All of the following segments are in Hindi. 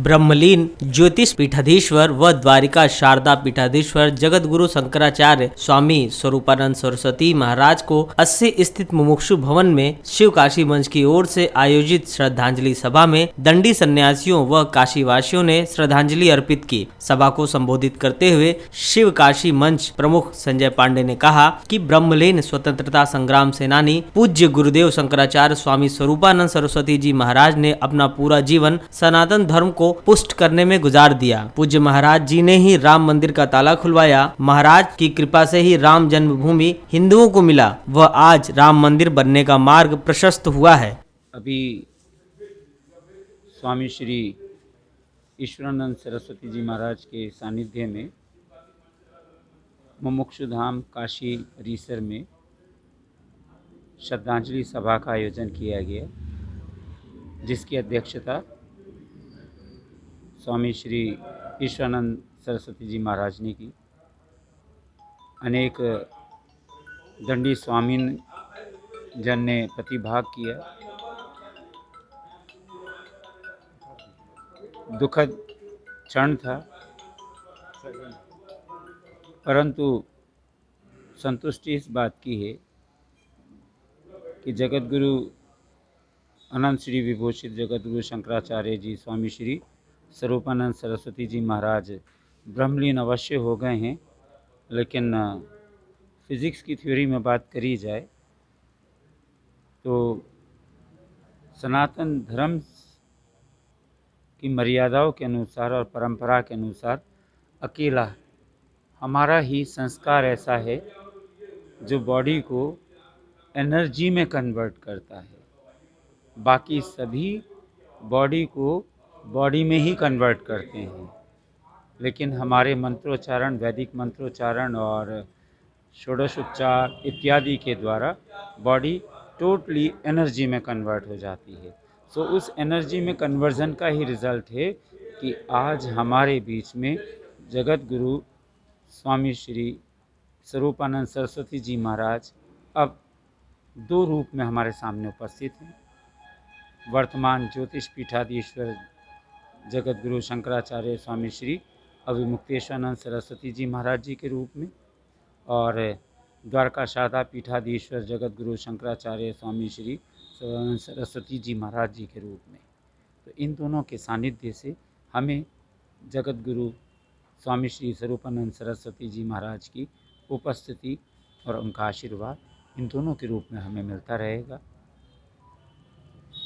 ब्रह्मलीन ज्योतिष पीठाधीश्वर व द्वारिका शारदा पीठाधीश्वर जगत गुरु शंकराचार्य स्वामी स्वरूपानंद सरस्वती महाराज को 80 स्थित मुमुक्षु भवन में शिव काशी मंच की ओर से आयोजित श्रद्धांजलि सभा में दंडी सन्यासियों व काशीवासियों ने श्रद्धांजलि अर्पित की। सभा को संबोधित करते हुए शिव काशी मंच प्रमुख संजय पांडे ने कहा कि ब्रह्मलीन स्वतंत्रता संग्राम सेनानी पूज्य गुरुदेव शंकराचार्य स्वामी स्वरूपानंद सरस्वती जी महाराज ने अपना पूरा जीवन सनातन धर्म को पुष्ट करने में गुजार दिया। पूज्य महाराज जी ने ही राम मंदिर का ताला खुलवाया। महाराज की कृपा से ही राम जन्मभूमि हिंदुओं को मिला व आज राम मंदिर बनने का मार्ग प्रशस्त हुआ है। अभी स्वामी श्री ईश्वरानंद सरस्वती जी महाराज के सानिध्य में मुमुक्षु धाम काशी परिसर में श्रद्धांजलि सभा का आयोजन किया गया, जिसकी अध्यक्षता स्वामी श्री ईश्वरानंद सरस्वती जी महाराज ने की। अनेक दंडी स्वामी जन ने प्रतिभाग किया। दुखद क्षण था, परंतु संतुष्टि इस बात की है कि जगत गुरु अनंत श्री विभूषित जगत गुरु शंकराचार्य जी स्वामी श्री स्वरूपानंद सरस्वती जी महाराज ब्रह्मलीन अवश्य हो गए हैं, लेकिन फिज़िक्स की थ्योरी में बात करी जाए तो सनातन धर्म की मर्यादाओं के अनुसार और परंपरा के अनुसार अकेला हमारा ही संस्कार ऐसा है जो बॉडी को एनर्जी में कन्वर्ट करता है। बाकी सभी बॉडी को बॉडी में ही कन्वर्ट करते हैं, लेकिन हमारे मंत्रोच्चारण, वैदिक मंत्रोच्चारण और षोडशोपचार इत्यादि के द्वारा बॉडी टोटली एनर्जी में कन्वर्ट हो जाती है। सो उस एनर्जी में कन्वर्जन का ही रिज़ल्ट है कि आज हमारे बीच में जगत गुरु स्वामी श्री स्वरूपानंद सरस्वती जी महाराज अब दो रूप में हमारे सामने उपस्थित हैं। वर्तमान ज्योतिष पीठाधीश्वर जगत गुरु शंकराचार्य स्वामी श्री अविमुक्तेश्वरानंद सरस्वती जी महाराज जी के रूप में और द्वारका शारदा पीठाधीश्वर जगत गुरु शंकराचार्य स्वामी श्री सरस्वती जी महाराज जी के रूप में। तो इन दोनों के सानिध्य से हमें जगत गुरु स्वामी श्री स्वरूपानंद सरस्वती जी महाराज की उपस्थिति और उनका आशीर्वाद इन दोनों के रूप में हमें मिलता रहेगा।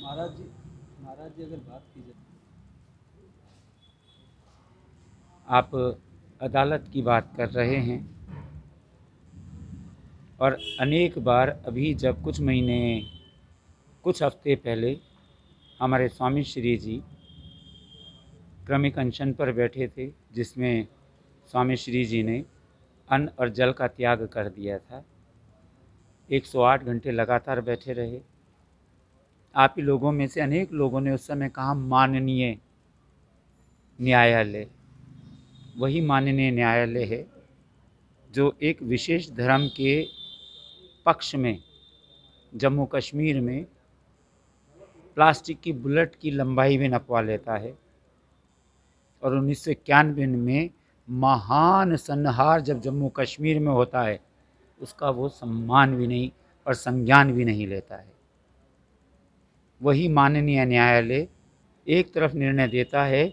महाराज जी अगर बात की जाए, आप अदालत की बात कर रहे हैं और अनेक बार अभी जब कुछ हफ्ते पहले हमारे स्वामी श्री जी क्रमिक अनशन पर बैठे थे, जिसमें स्वामी श्री जी ने अन्न और जल का त्याग कर दिया था। 108 घंटे लगातार बैठे रहे। आप ही लोगों में से अनेक लोगों ने उस समय कहा माननीय न्यायालय। वही माननीय न्यायालय है जो एक विशेष धर्म के पक्ष में जम्मू कश्मीर में प्लास्टिक की बुलेट की लंबाई भी नपवा लेता है और 1991 में महान संहार जब जम्मू कश्मीर में होता है उसका वो सम्मान भी नहीं और संज्ञान भी नहीं लेता है। वही माननीय न्यायालय एक तरफ निर्णय देता है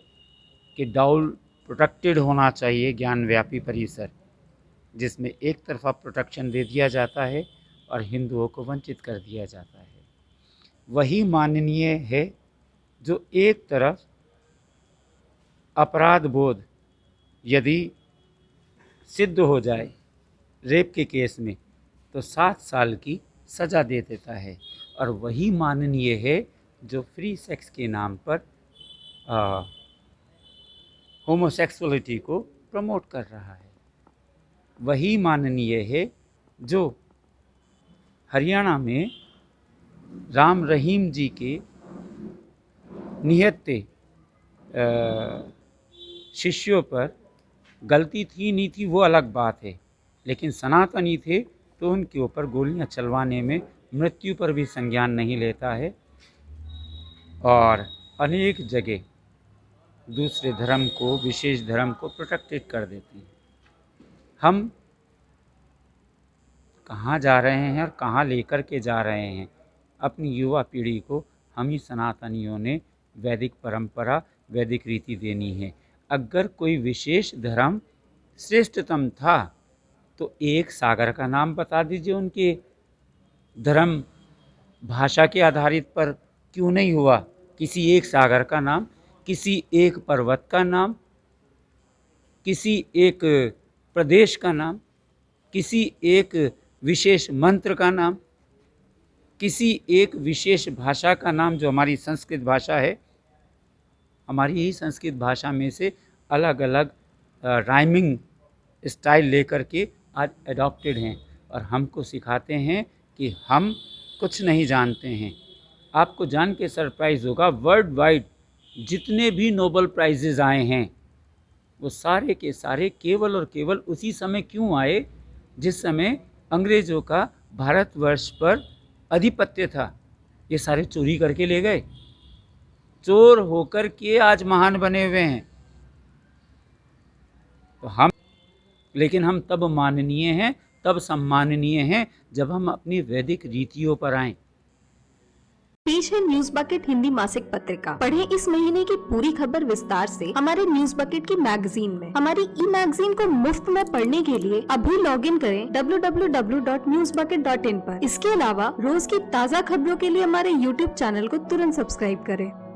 कि डाउल प्रोटेक्टेड होना चाहिए ज्ञान व्यापी परिसर, जिसमें एक तरफा प्रोटेक्शन दे दिया जाता है और हिंदुओं को वंचित कर दिया जाता है। वही माननीय है जो एक तरफ अपराध बोध यदि सिद्ध हो जाए रेप के केस में तो 7 साल की सज़ा दे देता है, और वही माननीय है जो फ्री सेक्स के नाम पर होमोसेक्सुअलिटी को प्रमोट कर रहा है। वही माननीय है जो हरियाणा में राम रहीम जी के निहत्थे शिष्यों पर गलती थी नहीं थी वो अलग बात है, लेकिन सनातनी थे तो उनके ऊपर गोलियां चलवाने में मृत्यु पर भी संज्ञान नहीं लेता है। और अनेक जगह दूसरे धर्म को, विशेष धर्म को प्रोटेक्टेड कर देती हैं। हम कहाँ जा रहे हैं और कहाँ लेकर के जा रहे हैं अपनी युवा पीढ़ी को, हम ही सनातनियों ने वैदिक परंपरा, वैदिक रीति देनी है। अगर कोई विशेष धर्म श्रेष्ठतम था तो एक सागर का नाम बता दीजिए, उनके धर्म भाषा के आधारित पर क्यों नहीं हुआ? किसी एक सागर का नाम, किसी एक पर्वत का नाम, किसी एक प्रदेश का नाम, किसी एक विशेष मंत्र का नाम, किसी एक विशेष भाषा का नाम, जो हमारी संस्कृत भाषा है। हमारी ही संस्कृत भाषा में से अलग अलग राइमिंग स्टाइल लेकर के आज एडॉप्टेड हैं और हमको सिखाते हैं कि हम कुछ नहीं जानते हैं। आपको जान के सरप्राइज़ होगा, वर्ल्ड वाइड जितने भी नोबेल प्राइजेज़ आए हैं वो सारे के सारे केवल और केवल उसी समय क्यों आए जिस समय अंग्रेज़ों का भारतवर्ष पर आधिपत्य था। ये सारे चोरी करके ले गए, चोर होकर के आज महान बने हुए हैं। तो लेकिन हम तब माननीय हैं, तब सम्माननीय हैं जब हम अपनी वैदिक रीतियों पर आएं। पेश है न्यूज बकेट हिंदी मासिक पत्रिका। पढ़ें इस महीने की पूरी खबर विस्तार से हमारे न्यूज बकेट की मैगजीन में। हमारी ई मैगजीन को मुफ्त में पढ़ने के लिए अभी लॉगिन करें www.newsbucket.in पर। इसके अलावा रोज की ताज़ा खबरों के लिए हमारे YouTube चैनल को तुरंत सब्सक्राइब करें।